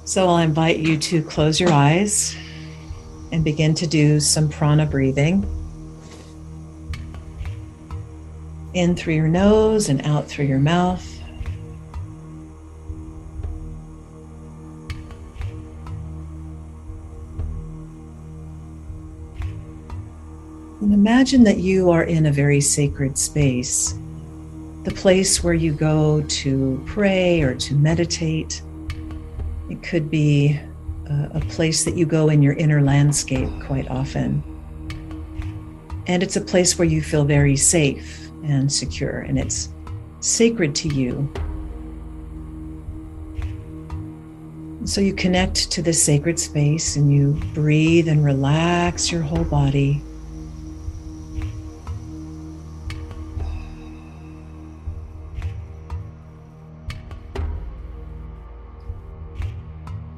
So I'll invite you to close your eyes and begin to do some prana breathing. In through your nose and out through your mouth. And imagine that you are in a very sacred space, the place where you go to pray or to meditate. It could be a place that you go in your inner landscape quite often. And it's a place where you feel very safe and secure, and it's sacred to you. And so you connect to this sacred space and you breathe and relax your whole body.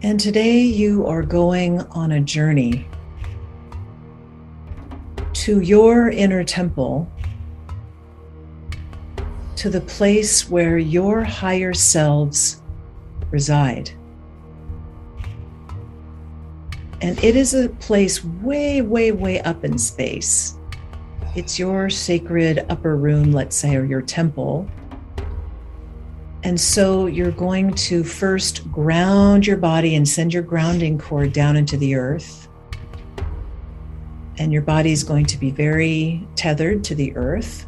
And today you are going on a journey to your inner temple, to the place where your higher selves reside. And it is a place way, way, way up in space. It's your sacred upper room, let's say, or your temple. And so you're going to first ground your body and send your grounding cord down into the earth. And your body is going to be very tethered to the earth.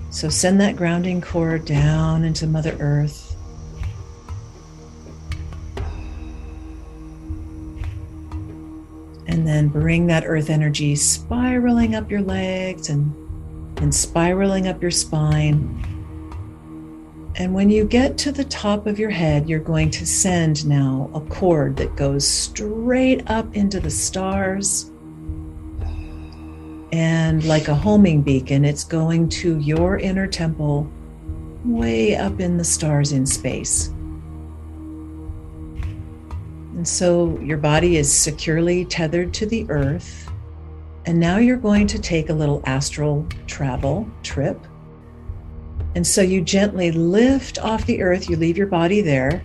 So send that grounding cord down into Mother Earth. And then bring that earth energy spiraling up your legs and spiraling up your spine. And when you get to the top of your head, you're going to send now a cord that goes straight up into the stars. And like a homing beacon, it's going to your inner temple, way up in the stars in space. And so your body is securely tethered to the earth. And now you're going to take a little astral travel trip. And so you gently lift off the earth, you leave your body there,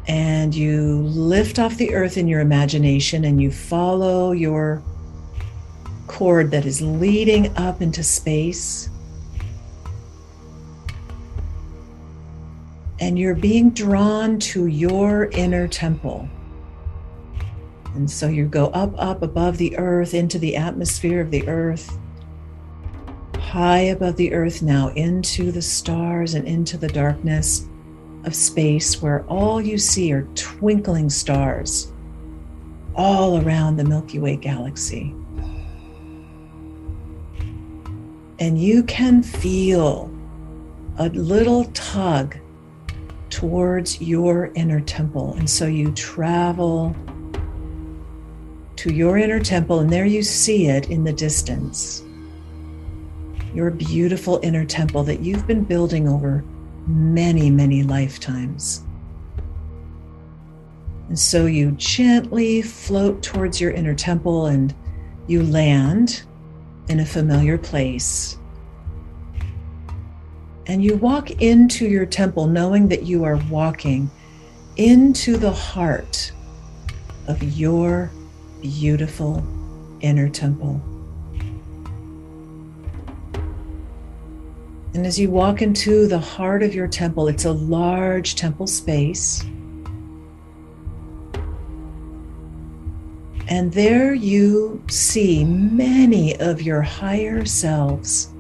and you lift off the earth in your imagination and you follow your cord that is leading up into space. And you're being drawn to your inner temple. And so you go up above the earth into the atmosphere of the earth. High above the earth now into the stars and into the darkness of space where all you see are twinkling stars all around the Milky Way galaxy. And you can feel a little tug towards your inner temple. And so you travel to your inner temple, and there you see it in the distance. Your beautiful inner temple that you've been building over many, many lifetimes. And so you gently float towards your inner temple and you land in a familiar place. And you walk into your temple knowing that you are walking into the heart of your beautiful inner temple. And as you walk into the heart of your temple, it's a large temple space. And there you see many of your higher selves.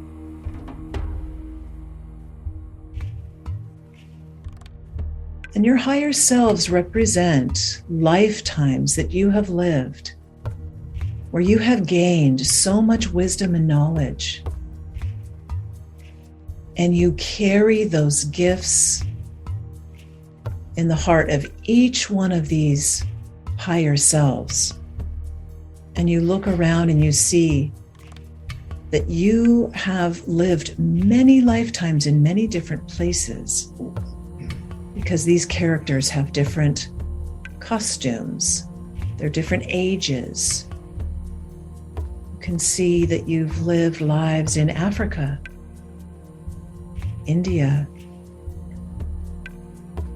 And your higher selves represent lifetimes that you have lived, where you have gained so much wisdom and knowledge. And you carry those gifts in the heart of each one of these higher selves. And you look around and you see that you have lived many lifetimes in many different places, because these characters have different costumes, they're different ages. You can see that you've lived lives in Africa, India,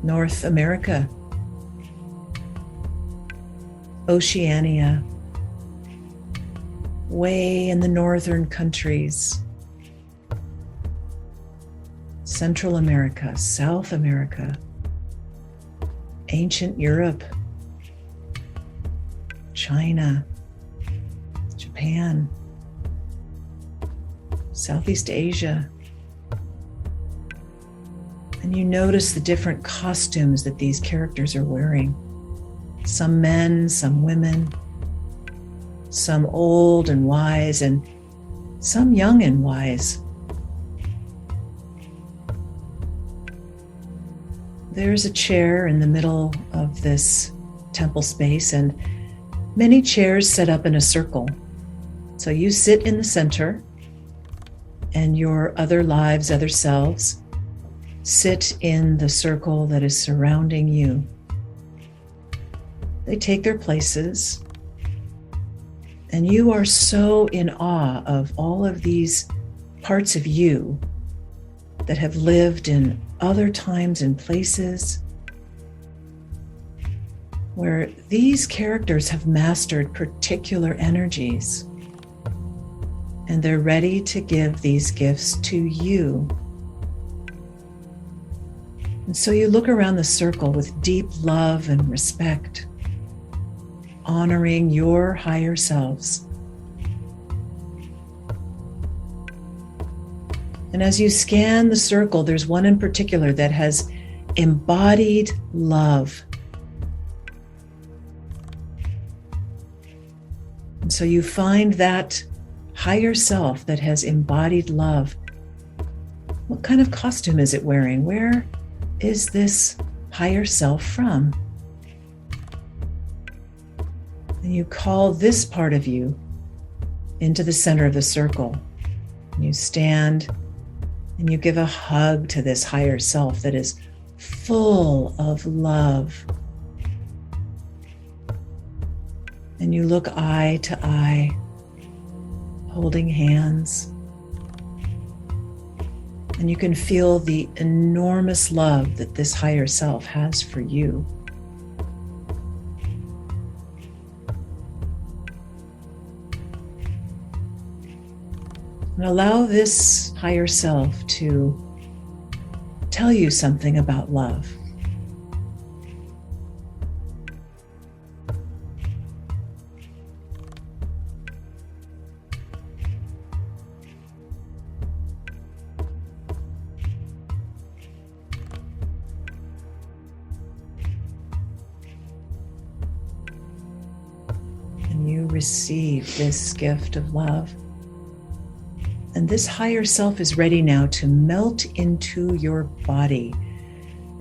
North America, Oceania, way in the northern countries, Central America, South America, ancient Europe, China, Japan, Southeast Asia. And you notice the different costumes that these characters are wearing. Some men, some women, some old and wise, and some young and wise. There's a chair in the middle of this temple space, and many chairs set up in a circle. So you sit in the center, and your other lives, other selves, sit in the circle that is surrounding you. They take their places, and you are so in awe of all of these parts of you that have lived in other times and places where these characters have mastered particular energies, and they're ready to give these gifts to you. And so you look around the circle with deep love and respect, honoring your higher selves. And as you scan the circle, there's one in particular that has embodied love. And so you find that higher self that has embodied love. What kind of costume is it wearing? Where is this higher self from? And you call this part of you into the center of the circle. And you stand and you give a hug to this higher self that is full of love. And you look eye to eye, holding hands. And you can feel the enormous love that this higher self has for you. And allow this higher self to tell you something about love. And you receive this gift of love. And this higher self is ready now to melt into your body.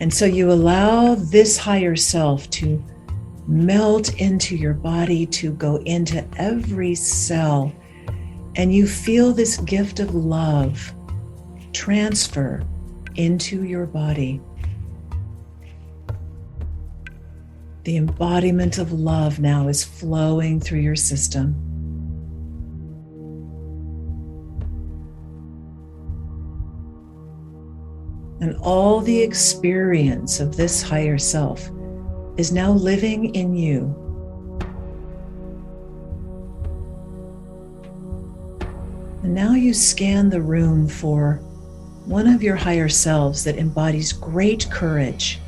And so you allow this higher self to melt into your body, to go into every cell. And you feel this gift of love transfer into your body. The embodiment of love now is flowing through your system. And all the experience of this higher self is now living in you. And now you scan the room for one of your higher selves that embodies great courage.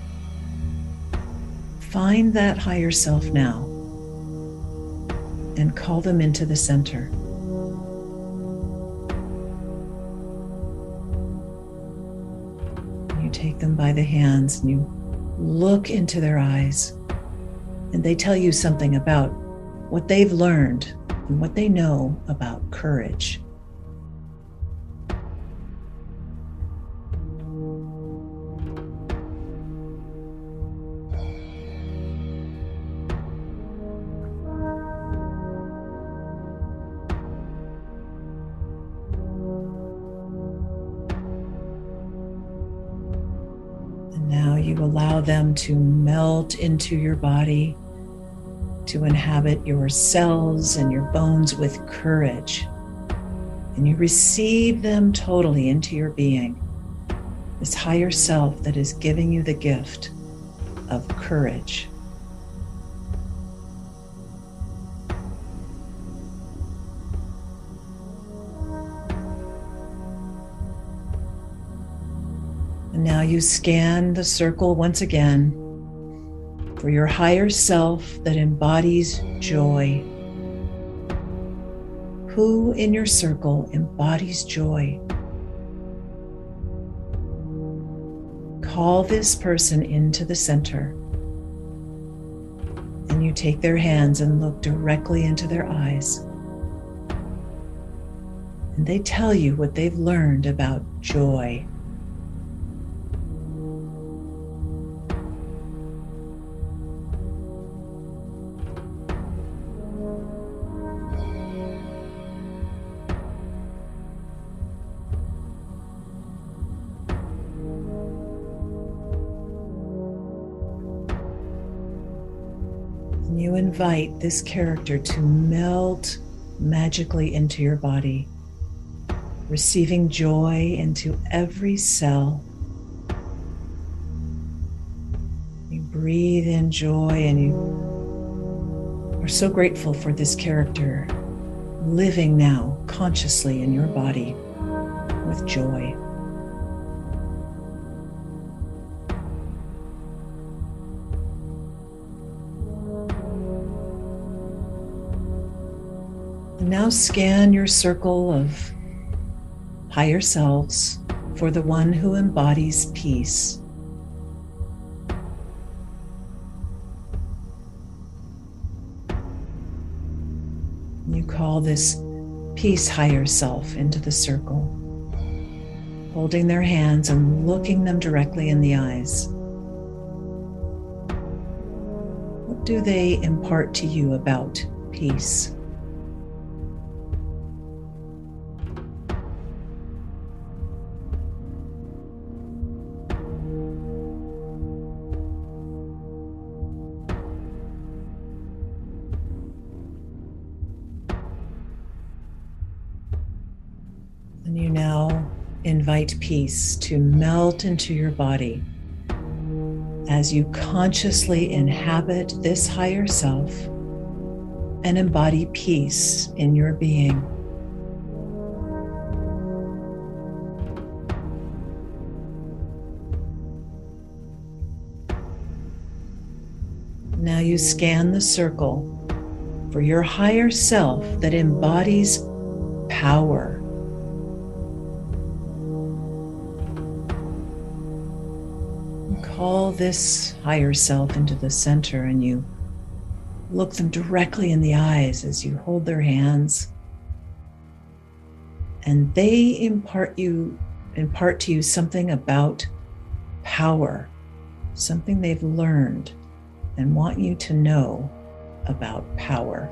Find that higher self now and call them into the center. Take them by the hands and you look into their eyes, and they tell you something about what they've learned and what they know about courage. Now you allow them to melt into your body, to inhabit your cells and your bones with courage. And you receive them totally into your being, this higher self that is giving you the gift of courage. And now you scan the circle once again for your higher self that embodies joy. Who in your circle embodies joy? Call this person into the center, and you take their hands and look directly into their eyes. And they tell you what they've learned about joy. And you invite this character to melt magically into your body, receiving joy into every cell. You breathe in joy, and you are so grateful for this character living now consciously in your body with joy. And now scan your circle of higher selves for the one who embodies peace. You call this peace higher self into the circle, holding their hands and looking them directly in the eyes. What do they impart to you about peace? And you now invite peace to melt into your body as you consciously inhabit this higher self and embody peace in your being. Now you scan the circle for your higher self that embodies power. Call this higher self into the center, and you look them directly in the eyes as you hold their hands, and they impart to you something about power, something they've learned and want you to know about power.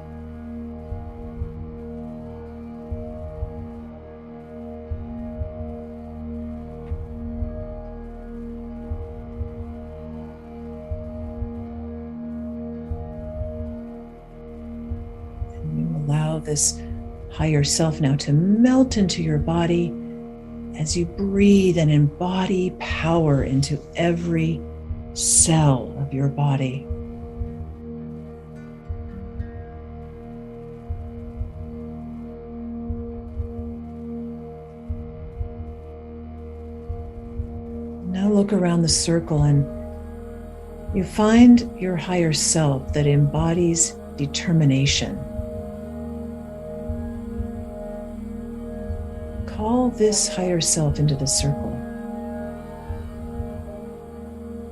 Allow this higher self now to melt into your body as you breathe and embody power into every cell of your body. Now look around the circle and you find your higher self that embodies determination. Call this higher self into the circle,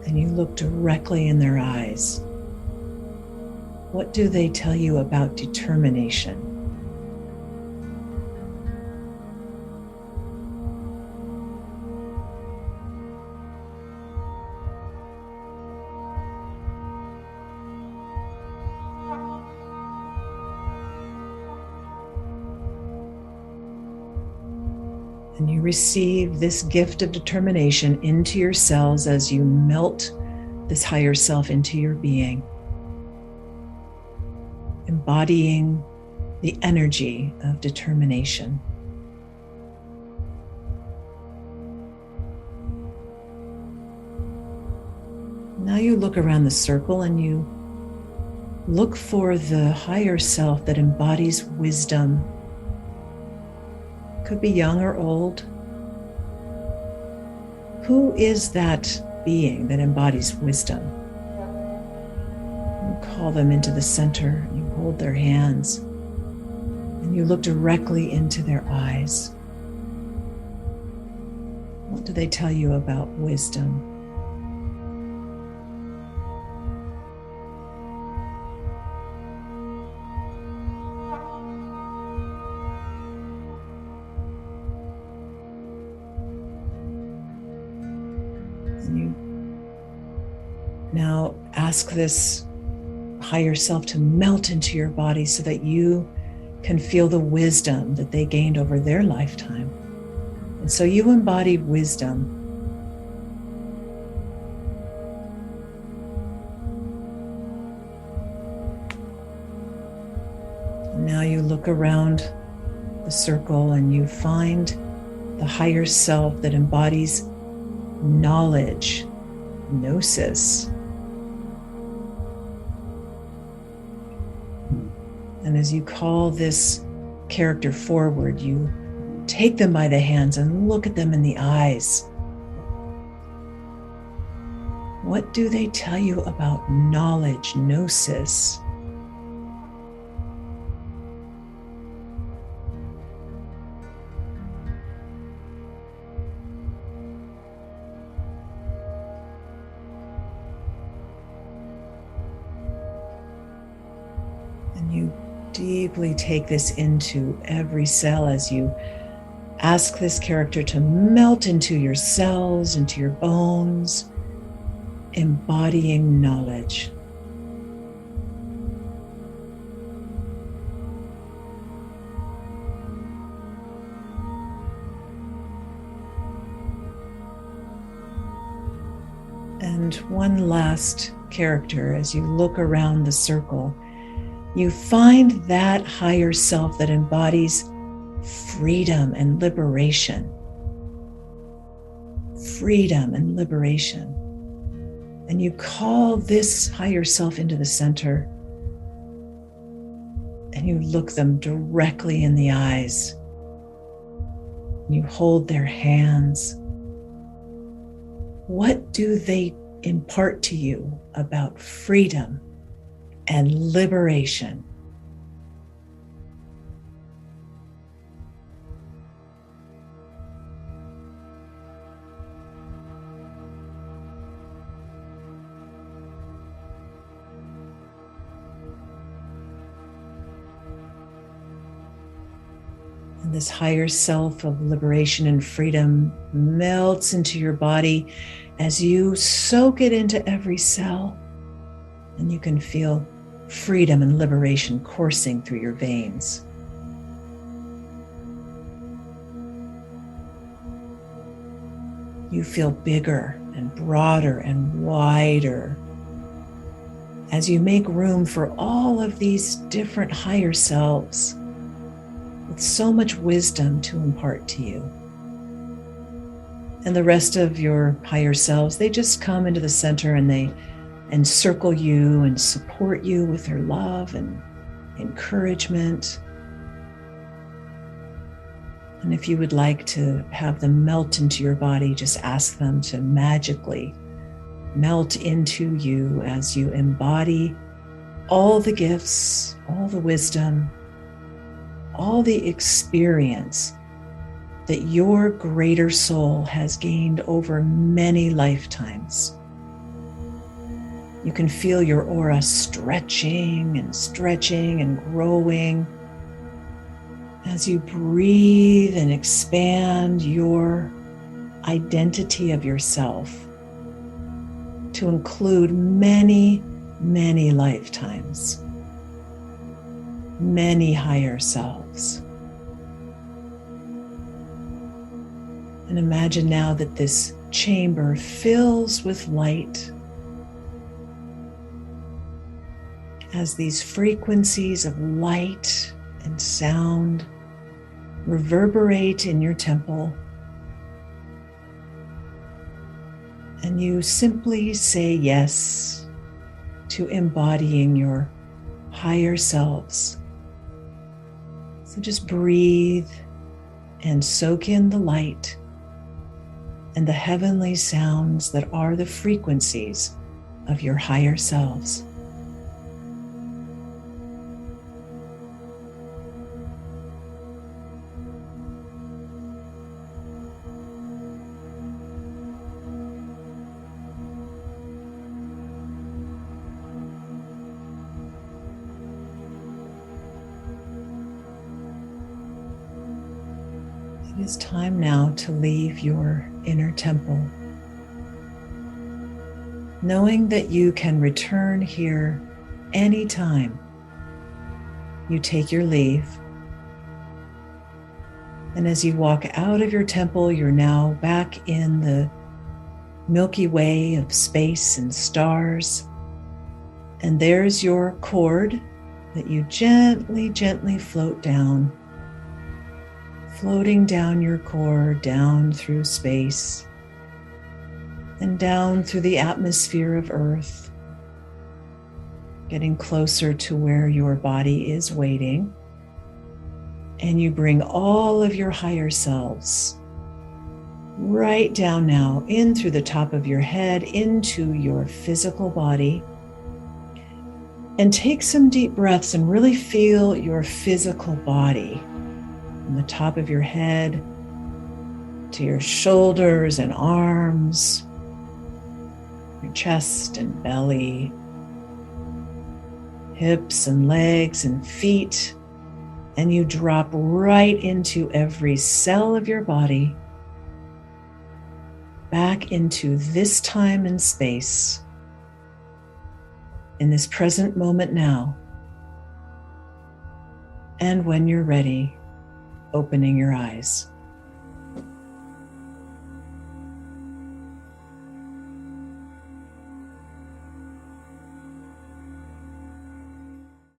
and you look directly in their eyes. What do they tell you about determination? And you receive this gift of determination into your cells as you melt this higher self into your being, embodying the energy of determination. Now you look around the circle and you look for the higher self that embodies wisdom. Could be young or old. Who is that being that embodies wisdom? You call them into the center, you hold their hands, and you look directly into their eyes. What do they tell you about wisdom? And you now ask this higher self to melt into your body so that you can feel the wisdom that they gained over their lifetime. And so you embody wisdom. And now you look around the circle and you find the higher self that embodies knowledge, gnosis. And as you call this character forward, you take them by the hands and look at them in the eyes. What do they tell you about knowledge, gnosis? And you deeply take this into every cell as you ask this character to melt into your cells, into your bones, embodying knowledge. And one last character, as you look around the circle, you find that higher self that embodies freedom and liberation. Freedom and liberation. And you call this higher self into the center and you look them directly in the eyes. You hold their hands. What do they impart to you about freedom and liberation? And this higher self of liberation and freedom melts into your body as you soak it into every cell. And you can feel freedom and liberation coursing through your veins. You feel bigger and broader and wider as you make room for all of these different higher selves with so much wisdom to impart to you. And the rest of your higher selves, they just come into the center and they encircle you and support you with their love and encouragement. And if you would like to have them melt into your body, just ask them to magically melt into you as you embody all the gifts, all the wisdom, all the experience that your greater soul has gained over many lifetimes. You can feel your aura stretching and growing as you breathe and expand your identity of yourself to include many, many lifetimes, many higher selves. And imagine now that this chamber fills with light as these frequencies of light and sound reverberate in your temple. And you simply say yes to embodying your higher selves. So just breathe and soak in the light and the heavenly sounds that are the frequencies of your higher selves. It is time now to leave your inner temple, knowing that you can return here anytime you take your leave. And as you walk out of your temple, you're now back in the Milky Way of space and stars. And there's your cord that you gently, gently float down, floating down your cord, down through space and down through the atmosphere of Earth, getting closer to where your body is waiting. And you bring all of your higher selves right down now, in through the top of your head, into your physical body. And take some deep breaths and really feel your physical body from the top of your head to your shoulders and arms, your chest and belly, hips and legs and feet. And you drop right into every cell of your body, back into this time and space, in this present moment now. And when you're ready, opening your eyes.